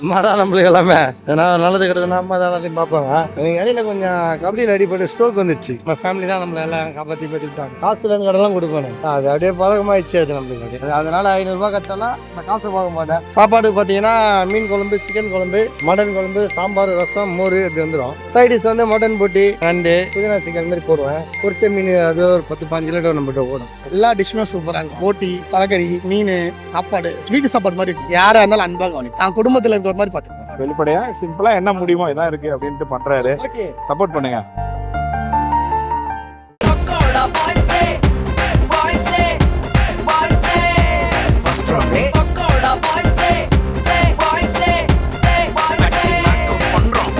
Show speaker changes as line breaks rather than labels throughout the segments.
அம்மா தான் நம்மளுக்கு எல்லாமே. ஏன்னா நல்லது கெட்டதுன்னா அம்மா தான் எல்லாத்தையும் பார்ப்பாங்க. எனக்கு இடையில கொஞ்சம் கபடியில் அடிப்பட்டு ஸ்ட்ரோக் வந்துடுச்சு. நம்ம ஃபேமிலி தான் நம்மளை எல்லாம் காப்பாற்றி விட்டாங்க. காசு இல்லைன்னு கடலாம் கொடுக்கணும். அது அப்படியே பழக்கமாகிடுச்சு. அது நம்மளுக்கு அப்படியே அதனால 500 கச்சாலாம் நான் காசை பார்க்க மாட்டேன். சாப்பாடுக்கு பார்த்தீங்கன்னா மீன் குழம்பு, சிக்கன் குழம்பு, மட்டன் குழம்பு, சாம்பார், ரசம், மோர் இப்படி வந்துடும். சைடிஷ் வந்து மட்டன் போட்டி, நண்டு, புதினா சிக்கன் மாதிரி போடுவேன். பொரிச்ச மீன் அது ஒரு 10-15 கிலோ நம்மகிட்ட ஓடும்.
எல்லா டிஷ்ஷுமே சூப்பராக இருக்கும். போட்டி, தலைக்கறி, மீன், சாப்பாடு வீட்டு சாப்பாடு மாதிரி இருக்கும். யாராக இருந்தாலும் அன்பாக கவனிக்கும். நான் குடும்பத்தில் இருக்கிற மாதிரி பார்த்துக்கோங்க.
வெளிப்படையா சிம்பிளா என்ன முடியுமோ இதான் இருக்கு அப்படின்ட்டு பண்றாரு. சப்போர்ட் பண்ணுங்க.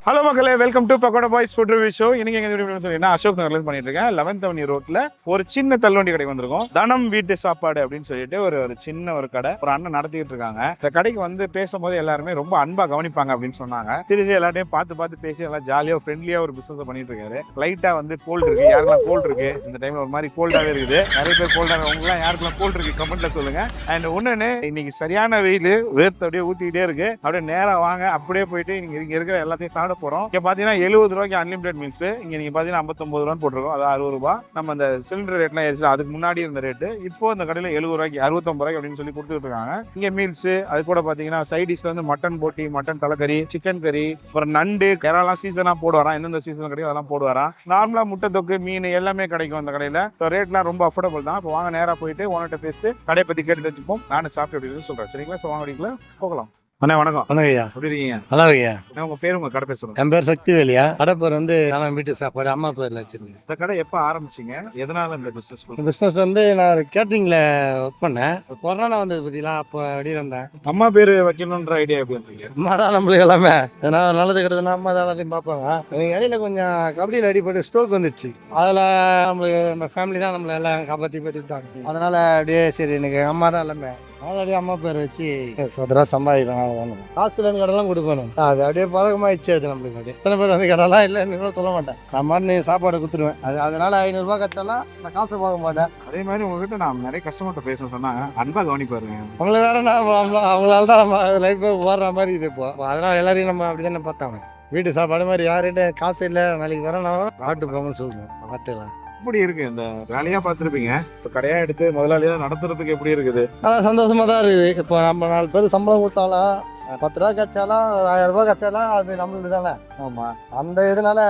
ஹலோ மக்களே, welcome to pakoda boys food review show. இன்னைக்கு எங்க வீடியோ சொல்லினா அசோக் நகர்ல இருந்து பண்ணிட்டு இருக்கேன். 11th அவென்யூ ரோட்ல ஒரு சின்ன தள்ளுவண்டி கடைக்கு வந்திருக்கோம். தனம் வீட்டு சாப்பாடு அப்படின்னு சொல்லிட்டு ஒரு சின்ன ஒரு கடை ஒரு அண்ணன் நடத்திட்டு இருக்காங்க. இந்த கடைக்கு வந்து பேசும்போது எல்லாருமே ரொம்ப அன்பா கவனிப்பாங்க அப்படின்னு சொன்னாங்க. திருச்சி எல்லாத்தையும் பார்த்து பேசி எல்லாம் ஜாலியா ஃப்ரெண்ட்லியா ஒரு பிசினஸ் பண்ணிட்டு இருக்காரு. லைட்டா வந்து கோல்டு இருக்கு. யாருக்கெல்லாம் கோல்டு இருக்கு இந்த டைம்ல ஒரு மாதிரி கோல்டாவே இருக்குது. நிறைய பேர் கோல்டாக உங்களாம் யாருக்கெல்லாம் கோல்டு இருக்கு கமெண்ட்ல சொல்லுங்க. அண்ட் ஒன்னு இன்னைக்கு சரியான வெயில், வேர்த்து அப்படியே ஊத்திக்கிட்டே இருக்கு. அப்படியே நேரா வாங்க, அப்படியே போயிட்டு இங்க இருக்கிற எல்லாத்தையும் சாப்பிட போறோம். இங்க பாத்தீங்கன்னா 70 ரூபாய்க்கு அன்லிமிடெட் மீல்ஸ். இங்க நீங்க பாத்தீங்கன்னா 59 ரூபான்னு போட்டிருக்கோம். அது 60 ரூபாய். நம்ம அந்த சிலிண்டர் ரேட்லாம் ஏறிச்சு. அதுக்கு முன்னாடி இருந்த ரேட்டு இப்போ இந்த கடையில 70 ரூபாய்க்கு 69 ரூபாய்க்கு அப்படின்னு சொல்லி கொடுத்துட்டு இருக்காங்க. இங்க மீல்ஸ் அது கூட பாத்தீங்கன்னா சைடிஷ்ல வந்து மட்டன் போட்டி, மட்டன் தலைக்கறி, சிக்கன் கறி, அப்புறம் நண்டு, கேரளா சீசனா போடுவாராம். எந்தெந்த சீசன் கிடைக்கும் அதெல்லாம் போடுவாராம். நார்மலா முட்டை தொக்கு, மீன் எல்லாமே கிடைக்கும் அந்த கடையில. ரேட்லாம் ரொம்ப அஃபோர்டபுள் தான். இப்போ வாங்க நேரா போயிட்டு ஓனர்கிட்ட பேசிட்டு கடையை பத்தி கேட்டு வச்சுப்போம். நானும் சாப்பிட்டு அப்படின்னு சொல்றேன். சரிங்களா? ஸோ வாங்க போகலாம். அண்ணா வணக்கம்.
வணக்கம் ஐயா.
எப்படி இருக்கீங்க?
நல்லா இருக்கீங்க.
உங்க பேர், உங்க கடை பேர் சொல்லுங்க.
என் பேர் சக்திவேலியா. கடை பேர் வந்து நான் வீட்டு சாப்பாடு அம்மா பேர்ல வச்சிருக்கேன்.
இந்த கடை எப்ப ஆரம்பிச்சீங்க? எதனால இந்த பிசினஸ்?
பிசினஸ் வந்து நான் கேட்டரிங்ல ஒர்க் பண்ணேன். கொரோனா வந்தது பத்திங்களா, அப்போ வெளியே வந்தேன்.
அம்மா பேரு வைக்கணும்ன்ற ஐடியா எப்படி இருந்தீங்க?
அம்மா தான் நம்மளுக்கு எல்லாமே. ஏன்னா நல்லது கெட்டதுன்னா அம்மா தான் எல்லாத்தையும் பார்ப்பாங்க. எனக்கு இடையில கொஞ்சம் கபடியில் அடிப்பட்டு ஸ்ட்ரோக் வந்துடுச்சு. அதில் நம்மளுக்கு நம்ம ஃபேமிலி தான் நம்மளை எல்லாம் காப்பாற்றி விட்டாங்க. அதனால அப்படியே சரி எனக்கு அம்மா தான் எல்லாமே. ஆல்ரெடி அம்மா பேர் வச்சு சோதரா சம்பாதிக்கிறோம். காசு இல்லைன்னு கடலாம் கொடுக்கணும். அது அப்படியே பழக்கமாகிடுச்சு. அது நம்மளுக்கு அப்படியே எத்தனை பேர் வந்து கடலாம் இல்லைன்னு சொல்ல மாட்டேன். நான் மாதிரி சாப்பாடு கொடுத்துருவேன். அதனால 500 கச்சாலாம் நான் காசை பார்க்க மாட்டேன்.
அதே மாதிரி உங்ககிட்ட நான் நிறைய கஸ்டமர்கிட்ட பேச சொன்னாங்க, அன்பா கவனிப்பாருங்க.
அவங்கள வேற அவங்களால தான் நம்ம லைஃப் ஓடுற மாதிரி இது. இப்போ அதனால எல்லாரையும் நம்ம அப்படி தானே பார்த்தாங்க. வீட்டு சாப்பாடு மாதிரி யார்கிட்ட காசு இல்லை நாளைக்கு தரேன் காட்டு போங்கன்னு சொல்லுவேன். பார்த்துக்கலாம்.
எப்படி இருக்கு இந்த வேலையா பார்த்துருப்பீங்க? இப்போ கடையா எடுத்து முதலாளியா நடத்துறதுக்கு எப்படி இருக்குது?
அதான் சந்தோஷமா தான் இருக்குது. இப்போ நம்ம 4 பேர் சம்பளம் கொடுத்தாலும் 10 ரூபா கச்சாலும் 1000 ரூபாய் கச்சாலும் அது நம்மளுக்கு தானே.
ஆமா,
அந்த இதனால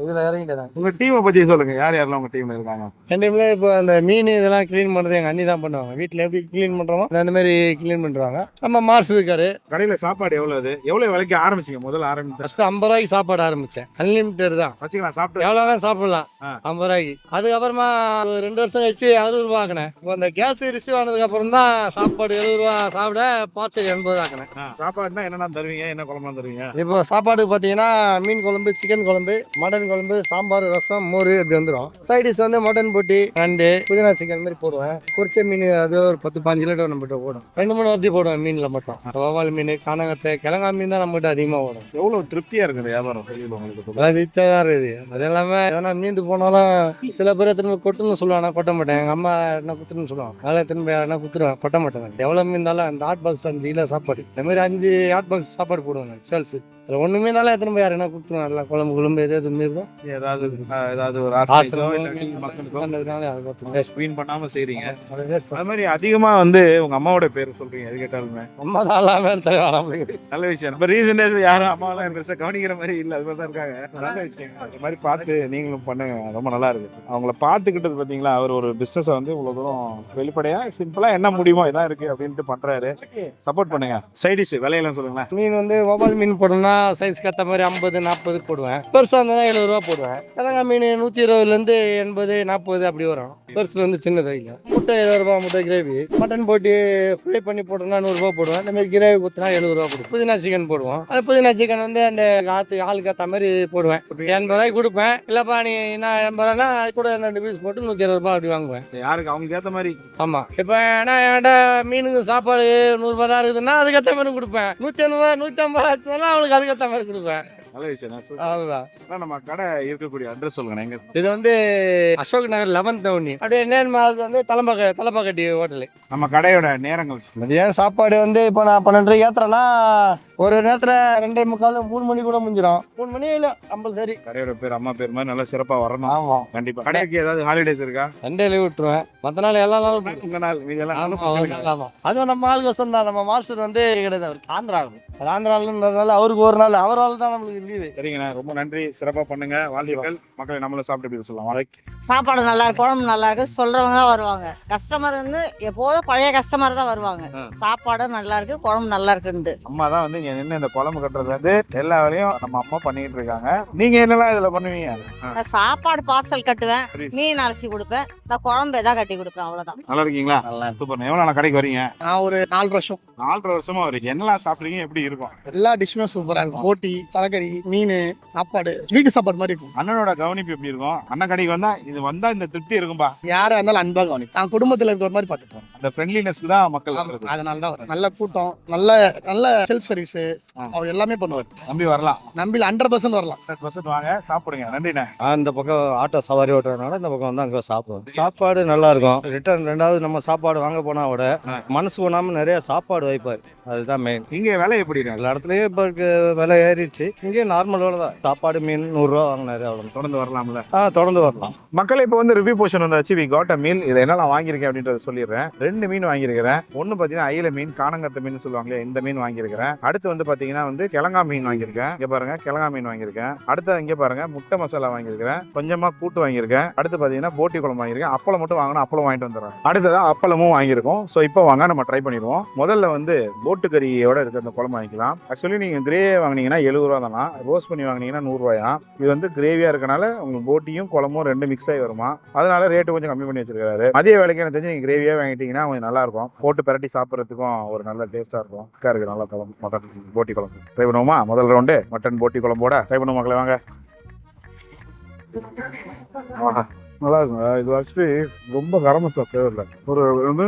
இதுல இறங்கிட்டேன்.
உங்க டீமை பத்தி சொல்லுங்க. யார் யாரெல்லாம் உங்க டீம்ல இருக்காங்க?
என் டீம்ல இப்போ அந்த மீன் இதெல்லாம் கிளீன் பண்றது எங்க அண்ணி தான் பண்ணுவாங்க. வீட்டுல எப்படி கிளீன் பண்றோமோ அந்த மாதிரி கிளீன் பண்றாங்க. நம்ம மார்ஸ் இருக்காரு.
கடையில சாப்பாடு எவ்வளவு விலைக்கு ஆரம்பிச்சீங்க? முதல்ல ஆரம்பிச்சு
ஃபர்ஸ்ட் 50 ரூபாய்க்கு சாப்பாடு ஆரம்பிச்சேன். அன்லிமிட்டட் தான்
வச்சுக்கலாம். சாப்பிட்டு
எவ்வளவுதான் சாப்பிடலாம் 50 ரூபாய்க்கு. அதுக்கப்புறமா 2 வருஷம் கழிச்சு 60 ரூபா ஆக்கினேன். இப்போ அந்த கேஸ் ரிசீவ் ஆனதுக்கு அப்புறம் தான் சாப்பாடு 70 ரூபா சாப்பிட பார்சல் 80 ஆக்கினேன்.
சாப்பாடுனா என்னென்ன தருவீங்க? என்ன குழம்பு தருவீங்க?
இப்போ சாப்பாடுக்கு பார்த்தீங்கன்னா மீன் குழம்பு, சிக்கன் குழம்பு, மட்டன் குழம்பு, சாம்பார், ரசம், மோர் இப்படி வந்துடும். சைடிஷ் வந்து மட்டன் போட்டி, நண்டு, புதினா சிக்கன் மாதிரி போடுவேன். பொரிச்ச மீன் அது ஒரு 10-15 கிலோ நம்மகிட்ட ஓடும். 2-3 வாட்டி போடுவேன் மீனில் மட்டும். வவால் மீன், கானகத்தை, கிழங்கா மீன் தான் நம்மகிட்ட அதிகமாக ஓடும்.
எவ்வளவு திருப்தியா இருக்குது வியாபாரம்? உங்களுக்கு
அது தான் இருக்குது. அது எல்லாமே எதனா மீந்து போனாலும் சில பேர் திரும்ப கொட்டுன்னு சொல்லுவாங்க. கொட்ட மாட்டேன். எங்கள் அம்மா என்ன குத்துன்னு சொல்லுவாங்க. அதனால திரும்ப என்ன குத்துருவேன், கொட்ட மாட்டேன். எவ்வளோ மீந்தாலும் அந்த ஹாட் பாக்ஸ் 5 கிலோ சாப்பாடு இந்த மாதிரி 5 ஹாட் பாக்ஸ் சாப்பாடு போடுவாங்க சேல்ஸ். அதில் ஒன்றுமே இருந்தாலும் எத்தனை பேர் யார் என்ன கொடுத்துருவாங்க. எல்லாம் குழம்பு எது மீறுதோ
ஏதாவது ஒரு ஸ்பீன் பண்ணாம செய்றீங்க. அது மாதிரி அதிகமா வந்து உங்க அம்மாவோட பேர் சொல்றீங்க. எது கேட்டாலுமே
அம்மா தான் எல்லாமே
நல்ல விஷயம். இப்போ ரீசன் யாரும் அம்மாவெல்லாம் பெருசாக கவனிக்கிற மாதிரி இல்லை. அது மாதிரி தான் இருக்காங்க. நல்ல விஷயம். அது மாதிரி பார்த்து நீங்களும் பண்ணுங்க. ரொம்ப நல்லா இருக்கு. அவங்கள பார்த்துக்கிட்டது பார்த்தீங்களா? அவர் ஒரு பிஸ்னஸை வந்து இவ்வளோ தூரம் வெளிப்படையா சிம்பிளா என்ன முடியுமோ இதான் இருக்கு அப்படின்ட்டு பண்றாரு. சப்போர்ட் பண்ணுங்க. சைடிஷ் விலையெல்லாம் சொல்லுங்களேன்.
மீன் வந்து வவால் மீன் போடணும்னா சைஸ்க்கு ஏற்ற மாதிரி 50-40 போடுவேன். பெருசாக இருந்தால் 70 ரூபா போடுவேன். கிழங்கா மீன் 120 80-40 அப்படி வரும். பெருசுல வந்து சின்ன தைல முட்டை 70 ரூபா முட்டை கிரேவி. மட்டன் போட்டு ஃப்ரை பண்ணி போட்டோம்னா 100 ரூபா போடுவேன். இந்த மாதிரி கிரேவி ஊற்றினா 70 ரூபா போடுவேன். புதினா சிக்கன் போடுவோம். அது புதினா சிக்கன் வந்து அந்த ஆளுக்கு ஏற்ற மாதிரி போடுவேன். 80 ரூபாய்க்கு கொடுப்பேன். இல்லைப்பா நீ என்ன 80 ரூபானா அது கூட 2 பீஸ் போட்டு 120 ரூபா அப்படி வாங்குவேன்.
யாருக்கு அவங்களுக்கு ஏற்ற மாதிரி.
ஆமாம். இப்போ ஏன்னா என்கிட்ட மீனுக்கு சாப்பாடு 100 ரூபா தான் இருக்குதுன்னா அதுக்கேற்ற மாதிரி கொடுப்பேன். 150 150 ரூபா ஆச்சுனாலும் அவங்களுக்கு அதுக்கேற்ற மாதிரி கொடுப்பேன்.
நல்ல விஷயம்.
அதுதான்
நம்ம கடை இருக்கக்கூடிய அட்ரஸ் சொல்லுங்க. எங்க?
இது வந்து அசோக் நகர் 11th அவென்யூ. அப்படியே நேர்மால் வந்து தலப்பாக்கட்டி ஹோட்டலு.
நம்ம கடையோட நேரங்கள்
மதியம் சாப்பாடு வந்து இப்போ நான் 12:30 ஏத்துறேன்னா ஒரு நேரத்தில் 2:45 3 மணி கூட முடிஞ்சிடும். 3 மணி இல்லை கம்பல்சரி.
கடையோட பேர் அம்மா பேர் மாதிரி நல்லா சிறப்பாக வரணும்.
ஆமாம்,
கண்டிப்பாக. கடைக்கு ஏதாவது ஹாலிடேஸ் இருக்கா?
சண்டே லீவ் விட்டுருவேன், மற்ற நாள் எல்லா நாளும்
உங்கள் நாள் இதெல்லாம்
ஆமாம். அதுவும் நம்ம ஆள் கஷ்டம் தான். நம்ம மாஸ்டர் வந்து கிடையாது, அவருக்கு ஆந்திரா, அது ஆந்திராவில்ன்றதுனால அவருக்கு ஒரு நாள் அவரால் தான் நம்மளுக்கு லீவு.
சரிங்கண்ணா, ரொம்ப நன்றி. சிறப்பாக பண்ணுங்க. வாழ்த்துக்கள். மக்களை நம்மளும் சாப்பிட்டு எப்படி சொல்லலாம்.
சாப்பாடு நல்லா இருக்கு, குழம்பு நல்லா இருக்கு, சொல்றவங்க தான் வருவாங்க. கஸ்டமர் வந்து எப்போதும் பழைய கஸ்டமர் தான் வருவாங்க. சாப்பாடு நல்லா இருக்கு, குழம்பு நல்லா இருக்குன்னு.
அம்மா தான் வந்து இங்க நின்று இந்த குழம்பு கட்டுறது வந்து எல்லா வேலையும் நம்ம அம்மா பண்ணிட்டு இருக்காங்க. நீங்க என்னெல்லாம் இதுல பண்ணுவீங்க?
சாப்பாடு பார்சல் கட்டுவேன், மீன் அரிசி கொடுப்பேன், இந்த குழம்பு எதாவது கட்டி கொடுப்பேன், அவ்வளவுதான்.
நல்லா இருக்கீங்களா?
நல்லா
சூப்பர். எவ்வளவு நாள் கடைக்கு வரீங்க?
நான் ஒரு 4 வருஷம்.
4.5 வருஷமா வரீங்க. என்னெல்லாம் சாப்பிடுறீங்க? எப்படி இருக்கும்?
எல்லா டிஷ்ஷுமே சூப்பரா இருக்கும். போட்டி, தலைக்கறி, மீன், சாப்பாடு வீட்டு சாப்பாடு மாதிரி இருக்கும்.
அண்ணனோட கவனிப்பு எப்படி இருக்கும்? அண்ணன் கடைக்கு வந்தா இது வந்தா இந்த திருப்தி இருக்கும்பா.
யாரா இருந்தாலும் அன்பா கவனி, தான் குடும்பத்துல இருக்கிற மாதிரி பார்த்துப்போம்.
அந்த ஃப்ரெண்ட்லினஸ்க்கு தான் மக்கள் வர்றது.
அதனால தான் வரும். நல்ல கூட்டம், நல்ல நல்ல செல்ஃப் சர்வீஸ், அவர் எல்லாமே பண்ணுவார்.
நம்பி வரலாம்.
நம்பில 100% வரலாம்.
100% வாங்க, சாப்பிடுங்க. நன்றிண்ணே.
இந்த பக்கம் ஆட்டோ சவாரி ஓட்டுறதுனால இந்த பக்கம் வந்து அங்கே சாப்பிடுவோம். சாப்பாடு நல்லா இருக்கும். ரிட்டர்ன் 2வது நம்ம சாப்பாடு வாங்க போனா விட மனசு போனாம நிறைய சாப்பாடு வைப்பார். அதுதான் மெயின்.
இங்க விலை எப்படி இருக்கு?
எல்லா இடத்துலயும் இப்போ விலை ஏறிடுச்சு. இங்கே நார்மல் விலை தான். சாப்பாடு மீன் 100 ரூபா வாங்கினாரு, அவ்வளோ.
தொடர்ந்து வரலாம்ல?
தொடர்ந்து வரலாம்.
மக்கள் இப்போ வந்து ரிவ்யூ போர்ஷன் வந்தாச்சு. We got a meal. இதை என்னெல்லாம் வாங்கியிருக்கேன் அப்படின்றத சொல்லிடுறேன். 2 மீன் வாங்கியிருக்கிறேன். ஒன்று பார்த்தீங்கன்னா அயில மீன், காணங்கத்த மீன் சொல்லுவாங்களே, இந்த மீன் வாங்கியிருக்கிறேன். அடுத்து வந்து பார்த்தீங்கன்னா வந்து கிழங்கா மீன் வாங்கியிருக்கேன். இங்கே பாருங்க, கிழங்கா மீன் வாங்கியிருக்கேன். அடுத்து இங்கே பாருங்க, முட்டை மசாலா வாங்கியிருக்கிறேன். கொஞ்சமாக கூட்டு வாங்கியிருக்கேன். அடுத்து பார்த்தீங்கன்னா போட்டி குழம்பு வாங்கியிருக்கேன். அப்பளம் மட்டும் வாங்கினா அப்பளம் வாங்கிட்டு வந்துடுறேன். அடுத்ததான் அப்பளமும் வாங்கியிருக்கோம். ஸோ இப்போ வாங்க நம்ம ட்ரை பண்ணிடுவோம். முதல்ல வந்து போட்டு கறியோட இருக்க அந்த குழம்பு வாங்கிக்கலாம். ஆக்சுவலி நீங்கள் கிரேவி வாங்கினீங்கன்னா 70 ரூபா தானா, ரோஸ்ட் பண்ணி வாங்கினீங்கன்னா 100 ரூபாயா. இது வந்து கிரேவியாக இருக்கனால உங்களுக்கு போட்டியும் குழம்பும் 2 மிக்ஸ் ஆகி வருமா, அதனால ரேட்டு கொஞ்சம் கம்மி பண்ணி வச்சிருக்காரு. மதிய வேலைக்கு எனக்கு தெரிஞ்சு நீங்கள் கிரேவியாக வாங்கிட்டீங்கன்னா கொஞ்சம் நல்லா இருக்கும். போட்டு பரட்டி சாப்பிட்றதுக்கும் ஒரு நல்ல டேஸ்ட்டாக இருக்கும். இருக்கு நல்லா குழம்பு, மட்டன் போட்டி குழம்பு ட்ரை பண்ணுவோமா? முதல் ரவுண்டு மட்டன் போட்டி குழம்போட ட்ரை பண்ணுவோம் மக்களை, வாங்க. நல்லா இருக்கும். இது ஆக்சுவலி ரொம்ப கரம் மசாலா ஃப்ளேவரில் ஒரு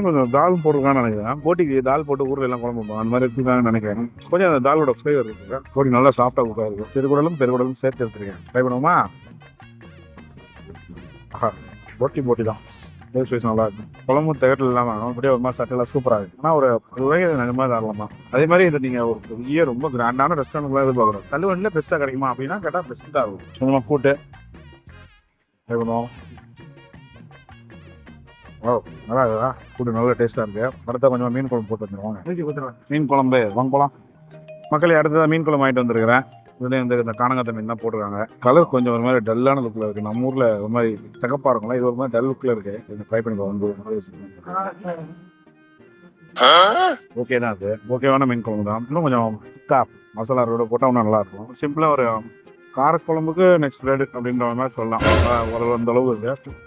கொஞ்சம் தால் போட்டிருக்கான்னு நினைக்கிறேன். போட்டிக்கு தால் போட்டு ஊரில் எல்லாம் குழம்பு அந்த மாதிரி இருக்குதான்னு நினைக்கிறேன். கொஞ்சம் அந்த தாலோட ஃப்ளேவர் இருக்குங்க. போட்டி நல்லா சாஃப்டாக கொடுத்தா இருக்கும். பெருகுடலும் சேர்த்து எடுத்துருக்கேன். ட்ரை பண்ணுவோமா? போட்டி தான். டேஸ்ட் வைஸ் நல்லா இருக்கும். குழம்பு திகட்டில் இல்லாமல் அப்படியே ஒரு மாதிரி சட்டெல்லாம் சூப்பராக இருக்குது. ஆனால் ஒரு நிஜமாக தரலாமா. அதே மாதிரி இதை நீங்கள் ஒரு பெரிய ரொம்ப கிராண்டான ரெஸ்டாரண்ட்லாம் எதிர்பார்க்குறோம். தள்ளுவண்டியில் பெஸ்ட்டாக கிடைக்குமா அப்படின்னா கேட்டால் பெஸ்ட்டாக இருக்கும். கொஞ்சமாக கூட்டு ட்ரை பண்ணுவோம். ஓ, நல்லா இருக்குதா? கூட்டு நல்ல டேஸ்ட்டாக இருக்குது. அடுத்த கொஞ்சமாக மீன் குழம்பு போட்டு வந்துடுவாங்க. மீன் குழம்பு வாங்க போகலாம். மக்களே, அடுத்ததான் மீன் குழம்பு வாங்கிட்டு வந்துருக்கிறேன். இதுலேயே இந்த காணங்கத்த மீன் தான் போட்டுருக்காங்க. கலர் கொஞ்சம் ஒரு மாதிரி டல்லான லுக்கில் இருக்குது. நம்ம ஊரில் ஒரு மாதிரி தகப்பாக இருக்கும்ல, இது ஒரு மாதிரி டல் லுக்கில் இருக்குது. இது ட்ரை பண்ணி வந்து ஓகே தான். அது ஓகேவான மீன் குழம்பு தான். இன்னும் கொஞ்சம் மசாலா ரோட போட்டால் இன்னும் நல்லாயிருக்கும். சிம்பிளாக ஒரு காரக்குழம்புக்கு நெக்ஸ்ட் ரேடு அப்படின்ற மாதிரி சொல்லலாம். ஒரு அந்த அளவு இருக்குது.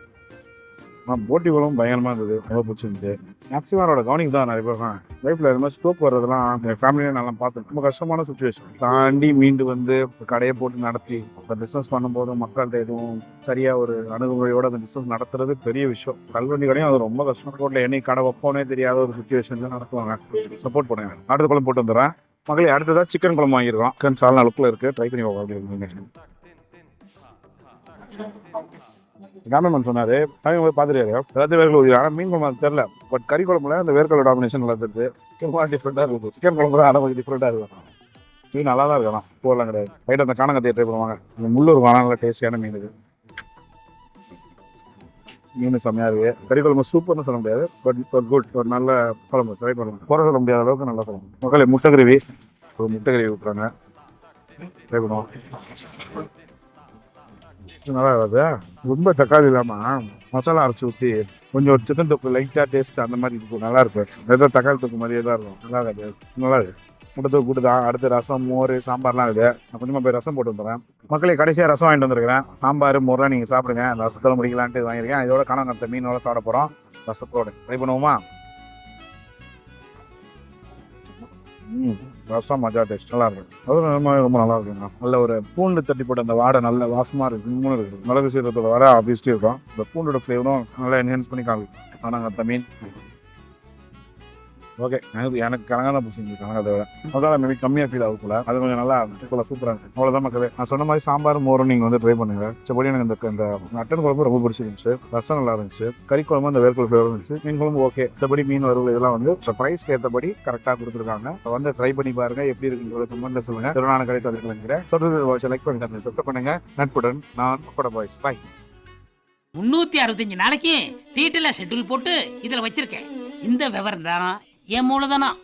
போட்டி குழம்பு பயங்கரமாக இருந்தது, ரொம்ப பிடிச்சிருந்தது. மேக்ஸிமம் அவரோட கவனிக்கு தான் நிறைய பேர் லைஃப்பில் இது மாதிரி ஸ்டோக் வர்றதுலாம் என் ஃபேமிலியே நல்லா பார்த்தேன். ரொம்ப கஷ்டமான சுச்சுவேஷன் தாண்டி மீண்டு வந்து கடையை போட்டு நடத்தி அந்த பிஸ்னஸ் பண்ணும்போது மக்கள்கிட்ட எதுவும் சரியாக ஒரு அணுகுமுறையோடு அந்த பிஸ்னஸ் நடத்துறது பெரிய விஷயம். கல்வண்டி கடையும் அது ரொம்ப கஷ்டம். ரோட்டில் என்னைக்கு கடை வைப்போனே தெரியாத ஒரு சுச்சுவேஷன் தான் நடத்துவாங்க. சப்போர்ட் பண்ணுங்க. அடுத்த குழம்பு போட்டு வந்துடுறேன். மக்களே, அடுத்ததாக சிக்கன் குழம்பு வாங்கியிருக்கோம். சிக்கன் சால்னா லுக்கில் இருக்குது. ட்ரை பண்ணி பார்க்கலாம். கேமராமேன் சொன்னார், டைம் போய் பார்த்துருக்காரு, எல்லாத்தையும் வேர்க்கல் ஊதி. ஆனால் மீன் குழம்பு அது தெரில. பட் கறி குழம்புல அந்த வேர்க்கல் டாமினேஷன் நல்லா தெரியுது. டிஃப்ரெண்ட்டாக இருக்குது. சிக்கன் குழம்பு தான் ஆனால் கொஞ்சம் டிஃப்ரெண்ட்டாக இருக்கும். மீன் நல்லா தான் இருக்கலாம், போகலாம் கிடையாது. ரைட், அந்த காணங்கத்தையை ட்ரை பண்ணுவாங்க. இந்த முள்ளூர் வாங்க நல்லா டேஸ்டியான மீன் இது. மீன் செம்மையாக இருக்குது. கறி குழம்பு சூப்பர்னு சொல்ல முடியாது, பட் இப்போ குட். ஒரு நல்ல குழம்பு ட்ரை பண்ணுவாங்க. குறை சொல்ல முடியாத அளவுக்கு நல்லா குழம்பு. மக்களே, முட்டை கிரேவி, ஒரு முட்டை கிரேவி விட்டுறாங்க. ட்ரை பண்ணுவோம். நல்லா இருக்காது. ரொம்ப தக்காளி இல்லாமல் மசாலா அரைச்சி ஊற்றி கொஞ்சம் ஒரு சிக்கன் தொக்கு லைட்டாக டேஸ்ட் அந்த மாதிரி இருக்கும். நல்லா இருக்கும். ஏதோ தக்காளி தொக்கு மாதிரியே தான் இருக்கும். நல்லா இருக்காது. நல்லா இருக்குது. முட்டை தொக்கு கூட்டு தான். அடுத்து ரசம், மோர், சாம்பார்லாம் இருக்குது. நான் கொஞ்சமாக போய் ரசம் போட்டு வந்துடுறேன். மக்களே, கடைசியாக ரசம் வாங்கிட்டு வந்துருக்கிறேன். சாம்பார், மோரெலாம் நீங்கள் சாப்பிடுங்க. அந்த ரசத்தில் முடிக்கலான்ட்டு வாங்கியிருக்கேன். இதோட காணங்கத்த மீனோட சாப்பிட போகிறோம். ரசத்தோடு ட்ரை பண்ணுவோமா? ரசம் மஜா டேஸ்ட் நல்லா இருக்கும். அதுவும் ரொம்ப நல்லா இருக்குங்க. நல்ல ஒரு பூண்டு தட்டி போட்டு அந்த வாடை நல்ல வாசமாக இருக்குது. மிளகு சீரகத்தோட வர ஆபியஸ்டி இருக்கும். இந்த பூண்டோட ஃப்ளேவரும் நல்லா என்ஹான்ஸ் பண்ணி காமிக்கும். ஆனால் அந்த மீன் ஓகே எனக்கு கலங்காத பிடிச்சிருந்து கலங்காத விட அதான் மேபி கம்மியாக ஃபீல் ஆகுக்குள்ள அது கொஞ்சம் நல்லா இருந்துச்சு சூப்பராக இருந்துச்சு அவ்வளோதான் மக்களே. நான் சொன்ன மாதிரி சாம்பார் மோரும் நீங்கள் வந்து ட்ரை பண்ணுங்க. மற்றபடி எனக்கு இந்த மட்டன் குழம்பு ரொம்ப பிடிச்சிருந்துச்சு, ரசம் நல்லா இருந்துச்சு, கறி குழம்பு அந்த வேர்க்கல் ஃப்ளேவர் இருந்துச்சு, மீன் குழம்பு ஓகே. மற்றபடி மீன் வறுவல் இதெல்லாம் வந்து ப்ரைஸ்க்கு ஏற்றபடி கரெக்டாக கொடுத்துருக்காங்க. வந்து ட்ரை பண்ணி பாருங்க எப்படி இருக்குங்கிறத கமெண்ட்ல சொல்லுங்க. திருநான கடை சொல்லிக்கிறேன். சொல்றது லைக் பண்ணுங்க, சப்ஸ்கிரைப் பண்ணுங்க. நட்புடன் நான் பக்கோடா பாய்ஸ். பாய்.
365 நாளைக்கு டீட்டெயிலாக ஷெட்யூல் போட்டு இதில் வச்சிருக்கேன். இந்த விவரம் தான் என் மூலதனம்.